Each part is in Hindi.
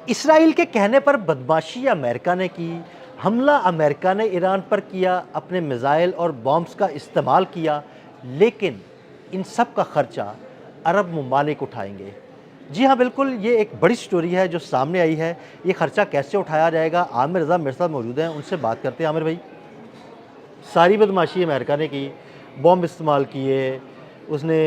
इसराइल के कहने पर बदमाशी अमेरिका ने की, हमला अमेरिका ने ईरान पर किया, अपने मिसाइल और बॉम्ब्स का इस्तेमाल किया, लेकिन इन सब का खर्चा अरब ममालिक उठाएंगे। जी हाँ, बिल्कुल, ये एक बड़ी स्टोरी है जो सामने आई है। ये खर्चा कैसे उठाया जाएगा? आमिर रज़ा मेरे साथ मौजूद हैं, उनसे बात करते हैं। आमिर भाई, सारी बदमाशी अमेरिका ने की, बॉम्ब इस्तेमाल किए, उसने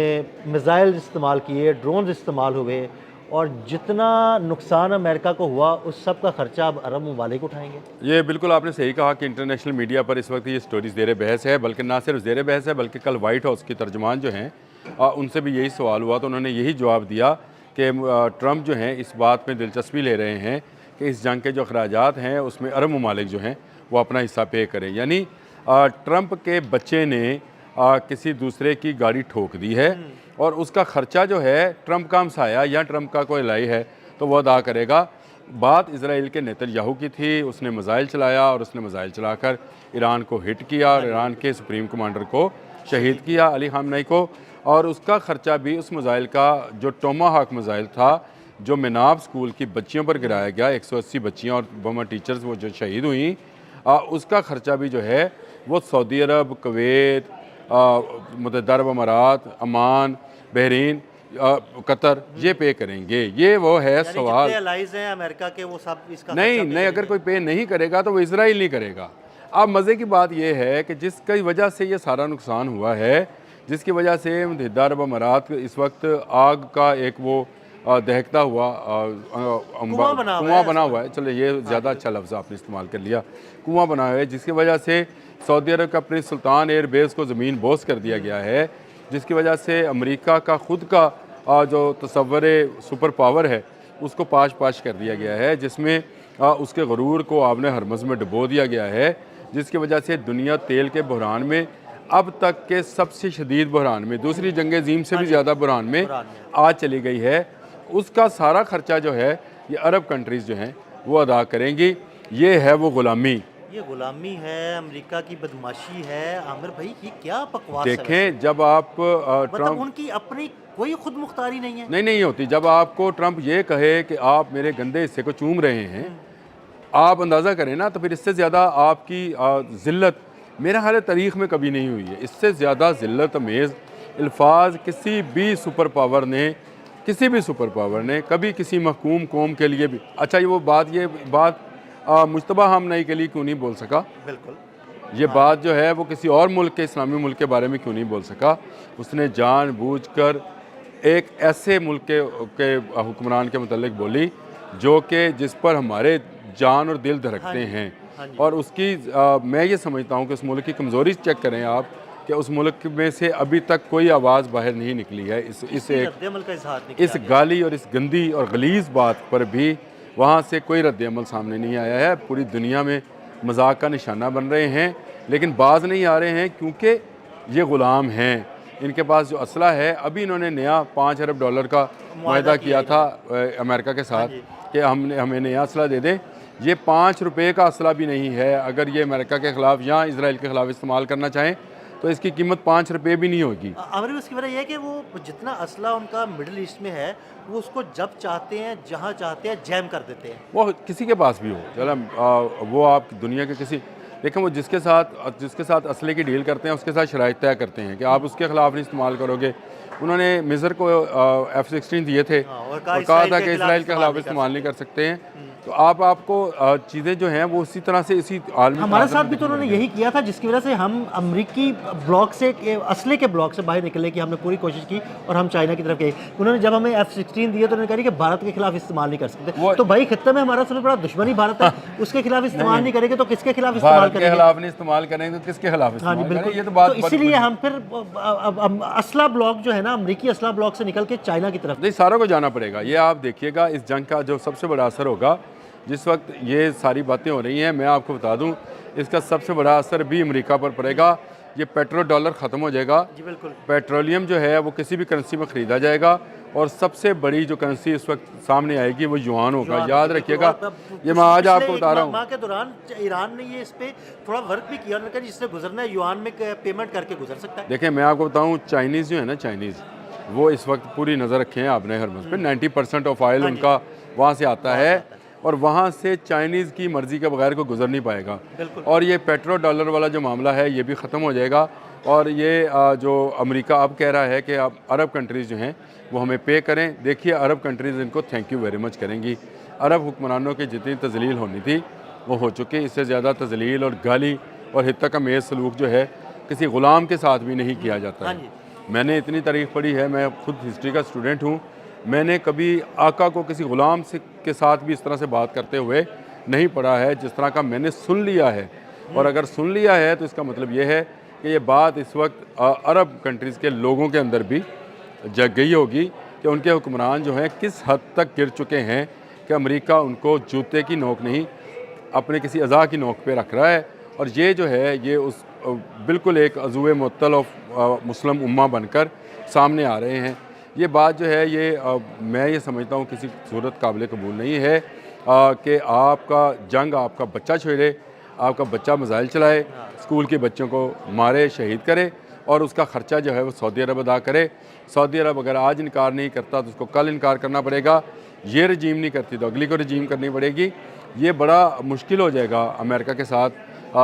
मिसाइल इस्तेमाल किए, ड्रोन्स इस्तेमाल हुए, और जितना नुकसान अमेरिका को हुआ उस सब का खर्चा अब अरब ममालिक उठाएंगे। ये बिल्कुल आपने सही कहा कि इंटरनेशनल मीडिया पर इस वक्त ये स्टोरीज ज़ेर बहस है, बल्कि ना सिर्फ ज़ेर बहस है बल्कि कल वाइट हाउस के तर्जमान जो हैं उनसे भी यही सवाल हुआ तो उन्होंने यही जवाब दिया कि ट्रंप जो हैं इस बात में दिलचस्पी ले रहे हैं कि इस जंग के जो अखराजात हैं उसमें अरब ममालिक जो हैं वो अपना हिस्सा पे करें। यानी ट्रंप के बच्चे ने किसी दूसरे की गाड़ी ठोक दी है और उसका ख़र्चा जो है ट्रंप का हमसाया या ट्रंप का कोई लाई है तो वह अदा करेगा। बात इजराइल के नेतन्याहू की थी, उसने मिसाइल चलाया और उसने मिसाइल चलाकर ईरान को हिट किया और ईरान के सुप्रीम कमांडर को शहीद किया, अली खामनेई को। और उसका ख़र्चा भी उस मिसाइल का जो टोमाहाक मिसाइल था जो मिनाब स्कूल की बच्चियों पर गिराया गया, 180 बच्चियाँ और बमा टीचर्स वो जो शहीद हुई, उसका ख़र्चा भी जो है वो सऊदी अरब, कुवैत, मुत्तहिदा अरब अमारात, अमान, बहरीन, कतर ये पे करेंगे। ये वो है सवाल। हैं अमेरिका के, वो सब इसका नहीं, अगर कोई पे नहीं करेगा तो वो इसराइल नहीं करेगा। अब मज़े की बात यह है कि जिसकी वजह से ये सारा नुकसान हुआ है, जिसकी वजह से मुत्तहिदा अरब अमारात इस वक्त आग का एक वो दहकता हुआ कुआं बना हुआ है, चलो ये ज़्यादा अच्छा लफ्ज़ आपने इस्तेमाल कर लिया, कुआं बना हुआ है, जिसकी वजह से सऊदी अरब का अपनी सुल्तान एयरबेस को ज़मीन बोस कर दिया गया है, जिसकी वजह से अमेरिका का ख़ुद का जो तस्वर सुपर पावर है उसको पाश पाश कर दिया गया है, जिसमें उसके गरूर को आपने हरमज़ में डुबो दिया गया है, जिसकी वजह से दुनिया तेल के बहरान में, अब तक के सबसे शदीद बहरान में, दूसरी जंग अज़ीम से भी ज़्यादा बहरान में आज चली गई है। उसका सारा ख़र्चा जो है ये अरब कंट्रीज़ जो हैं वो अदा करेंगी। ये है वो ग़ुलामी, ये गुलामी है, अमेरिका की बदमाशी है। आमिर भाई, ये क्या बकवास देखें है? जब आप मतलब उनकी अपनी कोई खुद मुख्तारी नहीं है। नहीं होती। जब आपको ट्रंप ये कहे कि आप मेरे गंदे हिस्से को चूम रहे हैं, आप अंदाज़ा करें ना, तो फिर इससे ज़्यादा आपकी ज़िल्लत मेरा ख्याल तारीख़ में कभी नहीं हुई है। इससे ज़्यादा ज़िल्लत अमेज़ अल्फाज किसी भी सुपर पावर ने कभी किसी महकूम कौम के लिए भी, अच्छा ये बात मुश्तबा हमनई के लिए क्यों नहीं बोल सका? बिल्कुल, ये बात जो है वो किसी और मुल्क के, इस्लामी मुल्क के बारे में क्यों नहीं बोल सका? उसने जानबूझकर एक ऐसे मुल्क के हुक्मरान के मुतल्लिक बोली जो कि जिस पर हमारे जान और दिल धड़कते हैं। और उसकी मैं ये समझता हूँ कि उस मुल्क की कमज़ोरी चेक करें आप कि उस मुल्क में से अभी तक कोई आवाज़ बाहर नहीं निकली है इस गाली और इस गंदी और गलीज़ बात पर भी वहाँ से कोई रद्द-ए-अमल सामने नहीं आया है। पूरी दुनिया में मजाक का निशाना बन रहे हैं, लेकिन बाज नहीं आ रहे हैं क्योंकि ये ग़ुलाम हैं। इनके पास जो असला है, अभी इन्होंने नया $5 अरब का मुआहदा किया था अमेरिका के साथ कि हमें नया असला दे दें। ये ₹5 का असला भी नहीं है। अगर ये अमेरिका के ख़िलाफ़ या इजराइल के ख़िलाफ़ इस्तेमाल करना चाहें तो इसकी कीमत ₹5 भी नहीं होगी। अमर, उसकी वजह यह है कि वो जितना असला उनका मिडिल ईस्ट में है, वो उसको जब चाहते हैं, जहाँ चाहते हैं, जैम कर देते हैं। वो किसी के पास भी हो, चलो वो आप दुनिया के किसी, देखें वो जिसके साथ असले की डील करते हैं उसके साथ शराइत तय करते हैं कि आप उसके ख़िलाफ़ नहीं इस्तेमाल करोगे। उन्होंने मिस्र को F-16 दिए थे और कहा था कि इसराइल के ख़िलाफ़ इस्तेमाल नहीं कर सकते हैं। तो आपको चीज़ें जो हैं वो उसी तरह से इसी आलमी हमारे साथ भी तो उन्होंने यही किया था, जिसकी वजह से हम अमरीकी ब्लॉक से, असले के ब्लॉक से बाहर निकलने की हमने पूरी कोशिश की और हम चाइना की तरफ गए। उन्होंने जब हमें F-16 दिए तो उन्होंने कहा कि भारत के खिलाफ इस्तेमाल नहीं कर सकते। तो भाई, खित्ते में हमारा सबसे बड़ा दुश्मन ही भारत है, उसके खिलाफ इस्तेमाल नहीं करेंगे तो किसके खिलाफ इस्तेमाल करेंगे? खिलाफ नहीं इस्तेमाल करेंगे तो किसके खिलाफ इस्तेमाल करेंगे? ये तो बात, इसीलिए हम फिर असला ब्लॉक जो है ना, अमरीकी असला ब्लॉक से निकल के चाइना की तरफ, नहीं, सारों को जाना पड़ेगा। ये आप देखिएगा इस जंग का जो सबसे बड़ा असर होगा, जिस वक्त ये सारी बातें हो रही हैं, मैं आपको बता दूं इसका सबसे बड़ा असर भी अमेरिका पर पड़ेगा। ये पेट्रो डॉलर ख़त्म हो जाएगा। जी बिल्कुल। पेट्रोलियम जो है वो किसी भी करेंसी में ख़रीदा जाएगा और सबसे बड़ी जो करेंसी इस वक्त सामने आएगी वो युआन होगा। याद रखिएगा, ये मैं आज आपको बता रहा हूँ। माह के दौरान ईरान ने ये इस पर थोड़ा वर्क भी किया, उन्होंने कहा जिससे गुजरना है युआन में पेमेंट करके गुजर सकता है। देखें, मैं आपको बताऊँ, चाइनीज़ जो है ना, चाइनीज़ वो इस वक्त पूरी नज़र रखे हैं आपने हरमज़ पे। 90% ऑफ ऑयल उनका वहाँ से आता है और वहाँ से चाइनीज़ की मर्ज़ी के बगैर कोई गुजर नहीं पाएगा। बिल्कुल। और ये पेट्रो डॉलर वाला जो मामला है ये भी ख़त्म हो जाएगा। और ये जो अमेरिका अब कह रहा है कि अब अरब कंट्रीज़ जो हैं वो हमें पे करें, देखिए अरब कंट्रीज़ इनको थैंक यू वेरी मच करेंगी। अरब हुक्मरानों की जितनी तज़लील होनी थी वो हो चुकी, इससे ज़्यादा तज़लील और गाली और हित्तक-अमेज़ सलूक जो है किसी ग़ुलाम के साथ भी नहीं किया जाता है। मैंने इतनी तारीख़ पढ़ी है, मैं खुद हिस्ट्री का स्टूडेंट हूँ, मैंने कभी आका को किसी ग़ुलाम से के साथ भी इस तरह से बात करते हुए नहीं पढ़ा है जिस तरह का मैंने सुन लिया है। और अगर सुन लिया है तो इसका मतलब ये है कि ये बात इस वक्त अरब कंट्रीज़ के लोगों के अंदर भी जग गई होगी कि उनके हुक्मरान जो हैं किस हद तक गिर चुके हैं कि अमेरिका उनको जूते की नोक नहीं अपने किसी अज़ा की नोक पे रख रहा है। और ये जो है ये उस बिल्कुल एक अज़ुए मुअत्तल ऑफ मुस्लिम उम्मा बनकर सामने आ रहे हैं। ये बात जो है ये मैं ये समझता हूँ किसी सूरत काबिल कबूल नहीं है कि आपका जंग आपका बच्चा छेड़े, आपका बच्चा मिसाइल चलाए, स्कूल के बच्चों को मारे, शहीद करे और उसका ख़र्चा जो है वो सऊदी अरब अदा करे। सऊदी अरब अगर आज इनकार नहीं करता तो उसको कल इनकार करना पड़ेगा। ये रजीम नहीं करती तो अगली को रजीम करनी पड़ेगी। ये बड़ा मुश्किल हो जाएगा अमेरिका के साथ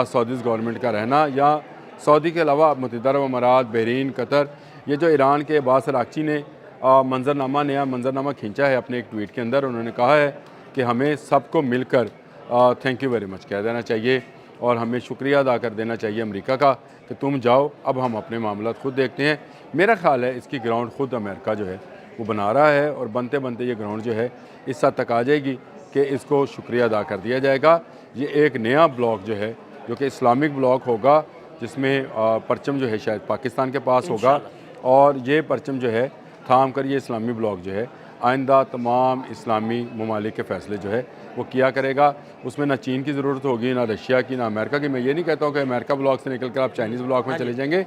सऊदी गवर्नमेंट का रहना, या सऊदी के अलावा मुत्तहिदा अरब अमारात, बहरीन, कतर। ये जो ईरान के अब्बास अराक़ची ने नया मंजरनामा खींचा है अपने एक ट्वीट के अंदर, उन्होंने कहा है कि हमें सबको मिलकर थैंक यू वेरी मच कह देना चाहिए और हमें शुक्रिया अदा कर देना चाहिए अमेरिका का कि तुम जाओ, अब हम अपने मामला खुद देखते हैं। मेरा ख़्याल है इसकी ग्राउंड खुद अमेरिका जो है वो बना रहा है और बनते बनते ये ग्राउंड जो है इस हद तक आ जाएगी कि इसको शुक्रिया अदा कर दिया जाएगा। ये एक नया ब्लॉक जो है जो कि इस्लामिक ब्लॉक होगा जिसमें परचम जो है शायद पाकिस्तान के पास होगा और ये परचम जो है थाम कर ये इस्लामी ब्लॉक जो है आइंदा तमाम इस्लामी ममालिक के फ़ैसले जो है वो किया करेगा। उसमें ना चीन की ज़रूरत होगी, ना रशिया की, ना अमेरिका की। मैं ये नहीं कहता हूँ कि अमेरिका ब्लॉक से निकल कर आप चाइनीज़ ब्लॉक में चले जाएंगे।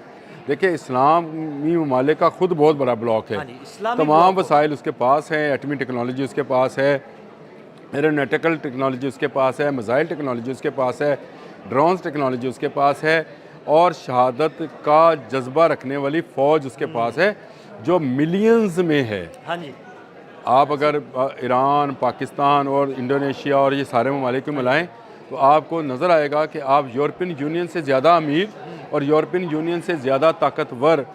देखिए इस्लामी ममालिक का खुद बहुत बड़ा ब्लॉक है, तमाम वसाइल उसके पास हैं, एटमी टेक्नोलॉजी उसके पास है, एरोनॉटिकल टेक्नोलॉजी उसके पास है, मिसाइल टेक्नोलॉजी उसके पास है, ड्रोन्स टेक्नोलॉजी उसके पास है और शहादत का जज्बा रखने वाली फ़ौज उसके पास है जो मिलियंस में है। हाँ जी। आप अगर ईरान, पाकिस्तान और इंडोनेशिया और ये सारे ममालिक को मिलाएं तो आपको नज़र आएगा कि आप यूरोपियन यूनियन से ज़्यादा अमीर और यूरोपियन यूनियन से ज़्यादा ताकतवर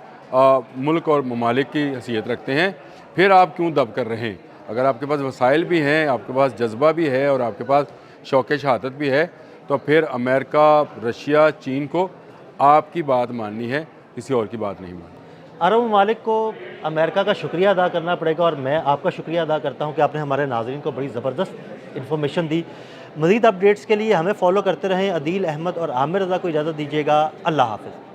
मुल्क और ममालिक की हैसियत रखते हैं। फिर आप क्यों दब कर रहे हैं? अगर आपके पास वसाइल भी हैं, आपके पास जज्बा भी है और आपके पास शौक़ शहादत भी है तो फिर अमेरिका, रशिया, चीन को आपकी बात माननी है, किसी और की बात नहीं माननी। अरब ममालिक को अमेरिका का शुक्रिया अदा करना पड़ेगा और मैं आपका शुक्रिया अदा करता हूं कि आपने हमारे नाज़रीन को बड़ी ज़बरदस्त इन्फॉर्मेशन दी। मज़ीद अपडेट्स के लिए हमें फॉलो करते रहें। अदील अहमद और आमिर रज़ा को इजाज़त दीजिएगा। अल्लाह हाफ़िज़।